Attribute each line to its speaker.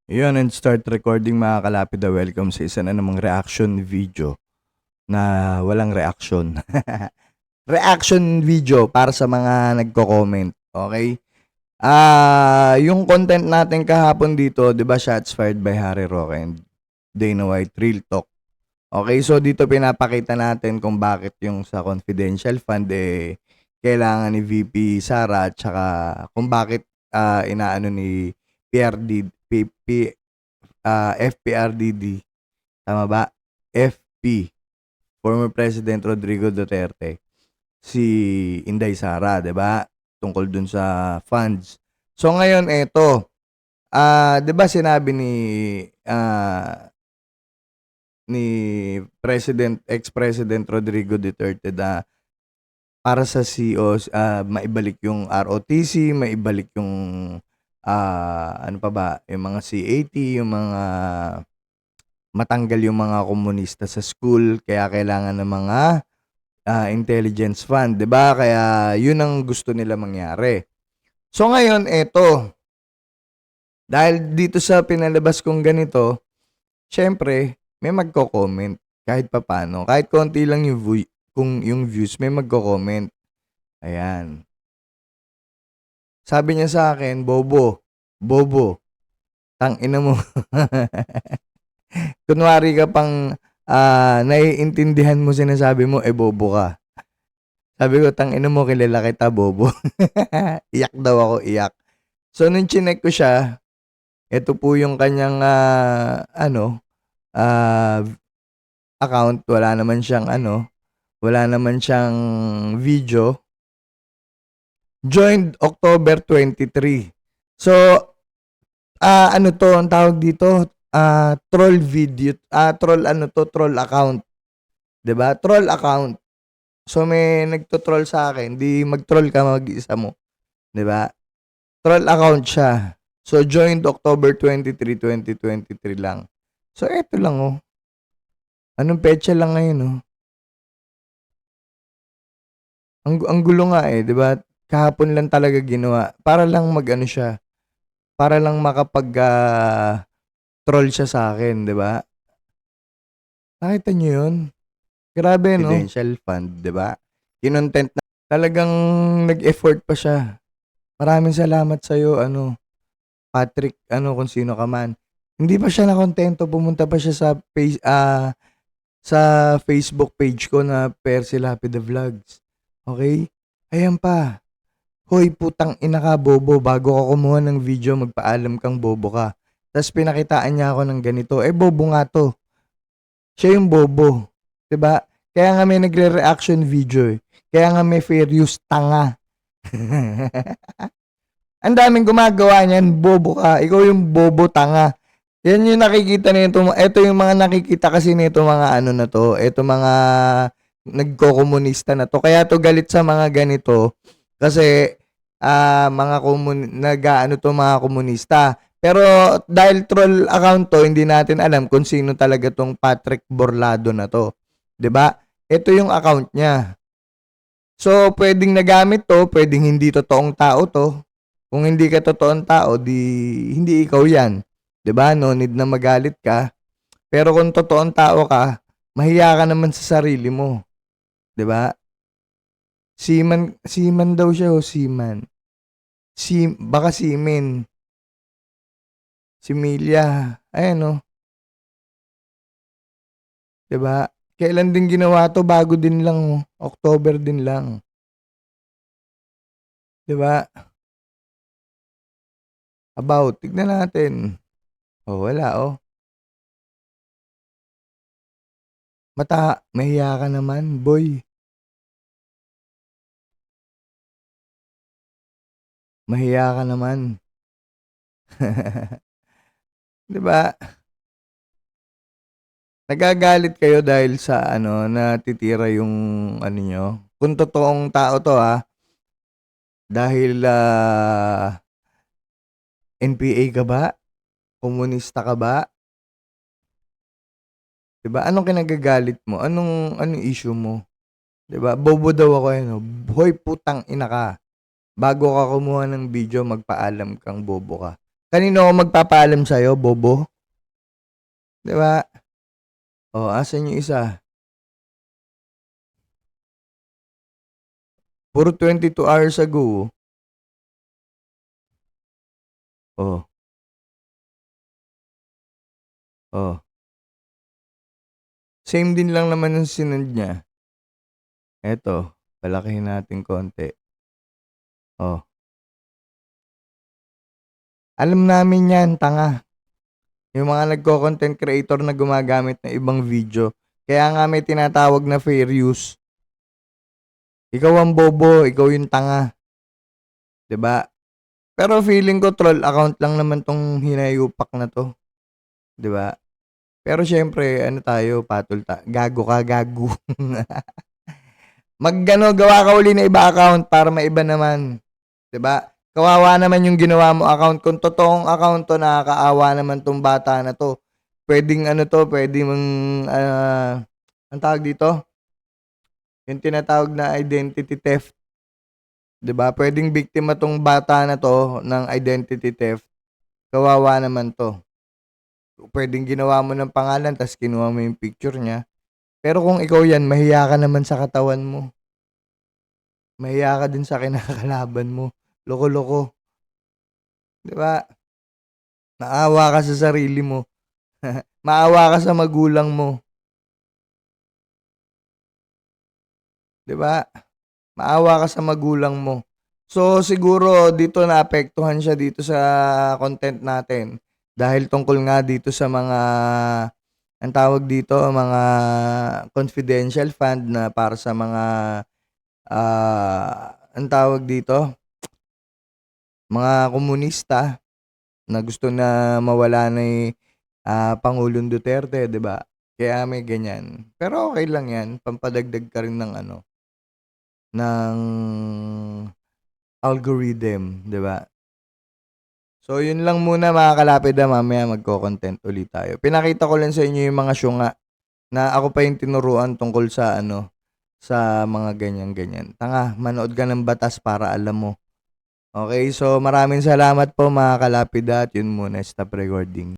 Speaker 1: Yun, and start recording mga kalapida. Welcome sa isa na namang reaction video na walang reaction. Reaction video para sa mga nagko-comment. Okay? Yung content natin kahapon dito, 'di ba, shots fired by Harry Roque and Dana White, Real Talk. Okay, so dito pinapakita natin kung bakit yung sa confidential fund kailangan ni VP Sara, at saka kung bakit inaano ni PRD, FPRDD, tama ba? FP, former President Rodrigo Duterte, si Inday Sara, 'di ba? Tungkol dun sa funds. So ngayon eto, 'di ba sinabi ah, ni ex-President Rodrigo Duterte na para sa CEOs, maibalik yung ROTC, maibalik yung ano pa ba, yung mga CAT, yung mga matanggal yung mga komunista sa school, kaya kailangan ng mga intelligence fund, 'di ba? Kaya 'yun ang gusto nila mangyari. So ngayon eto, dahil dito sa pinalabas kong ganito, syempre may magko-comment kahit papaano. Kahit konti lang yung kung yung views, may magko-comment. Ayan. Sabi niya sa akin, "Bobo, bobo, tangina mo." Kunwari ka pang naiintindihan mo sinasabi mo, bobo ka. Sabi ko, "Tangina mo, kilala kita, bobo." Iyak daw ako, iyak. So, nung chinek ko siya, ito po yung kanyang, ah, account. Wala naman siyang video. Joined October 23. So, ano to, ang tawag dito, troll video, troll account. 'Di ba? Troll account. So, may nagto-troll sa akin, di mag-troll ka mag-isa mo. 'Di ba? Troll account siya. So, joined October 23, 2023 lang. So, eto lang, oh. Anong petsa lang ngayon, oh. Ang gulo nga, 'di ba? Kahapon lang talaga ginawa. Para lang mag-ano siya, para lang troll siya sa akin, 'di ba? Nakita niyo 'yun? Grabe, no? Confidential fund, 'di ba? Kinontent na talagang nag-effort pa siya. Maraming salamat sa iyo, Patrick, kung sino ka man. Hindi pa siya nakontento, pumunta pa siya sa Facebook page ko na Percy Lapida Vlogs. Okay? Ayan pa. Hoy, putang ina ka, bobo. Bago ka kumuha ng video, magpaalam kang bobo ka. Tapos pinakitaan niya ako ng ganito. Bobo nga to. Siya yung bobo. 'Di ba? Kaya nga may nagre-reaction video eh. Kaya nga may fair use, tanga. Ang daming gumagawa niyan, bobo ka. Ikaw yung bobo, tanga. Yan yung nakikita nito. Ito yung mga nakikita kasi nito mga ano na to. Ito mga nagko-komunista na to. Kaya to galit sa mga ganito. Kasi nag-aano to mga komunista. Pero dahil troll account to, hindi natin alam kung sino talaga tong Patrick Borlado na to. 'Di ba? Ito yung account niya. So, pwedeng nagamit to, pwedeng hindi totoong tao to. Kung hindi ka totoong tao, di hindi ikaw 'yan. 'Di ba? No need na magalit ka. Pero kung totoong tao ka, mahiya ka naman sa sarili mo, 'di ba? Seaman daw siya, seaman. Baka Simin. Si Milya. Ayan, 'di ba? Kailan din ginawa to? Bago din lang, October din lang. 'Di ba? About, tignan natin. Wala, mahiya ka naman, boy. Mahiya ka naman. 'Di ba? Nagagalit kayo dahil sa natitira yung ano niyo. Kung totoong tao to, dahil NPA ka ba? Komunista ka ba? 'Di ba? Anong kinagagalit mo? Anong issue mo? 'Di ba? Bobo daw ako Hoy, putang ina ka. Bago ka kumuha ng video, magpaalam kang bobo ka. Kanino ako magpapaalam sa'yo, bobo? 'Di ba? Oh, asan yung isa? Puro 22 hours ago. Oh, oh. Same din lang naman yung sinend niya. Eto, palakihin natin konti. Oh. Alam namin yan, tanga. Yung mga nagko-content creator na gumagamit ng ibang video. Kaya nga may tinatawag na fair use. Ikaw ang bobo, ikaw yung tanga. 'Di ba? Pero feeling ko troll account lang naman tong hinayupak na to. 'Di ba? Pero syempre, ano tayo, gago ka, gago. Gawa ka uli na iba account para maiba naman. 'Di ba? Kawawa naman yung ginawa mo account. Kung totoong account to, nakakaawa naman tong bata na to. Pwedeng ano to, pwedeng ang tawag dito, yung tinatawag na identity theft. 'Di ba? Pwedeng biktima tong bata na to ng identity theft. Kawawa naman to. Pwedeng ginawa mo ng pangalan tas kinuha mo yung picture niya. Pero kung ikaw yan, mahiya ka naman sa katawan mo. Mahiya ka din sa kinakalaban mo. Loko-loko. 'Di ba? Maawa ka sa sarili mo. Maawa ka sa magulang mo. 'Di ba? Maawa ka sa magulang mo. So siguro dito naapektuhan siya dito sa content natin dahil tungkol nga dito sa mga ang tawag dito, mga confidential fund na para sa mga ang tawag dito, mga komunista na gusto na mawala ni Pangulong Duterte, 'di ba? Kaya may ganyan. Pero okay lang 'yan, pampadagdag ka rin ng ano, ng algorithm, 'di ba? So, yun lang muna mga kalapid, mamaya magko-content ulit tayo. Pinakita ko lang sa inyo yung mga syunga na ako pa yung tinuruan tungkol sa ano, sa mga ganyan-ganyan. Tanga, manood ka ng batas para alam mo. Okay, so maraming salamat po mga kalapid at yun muna, stop recording.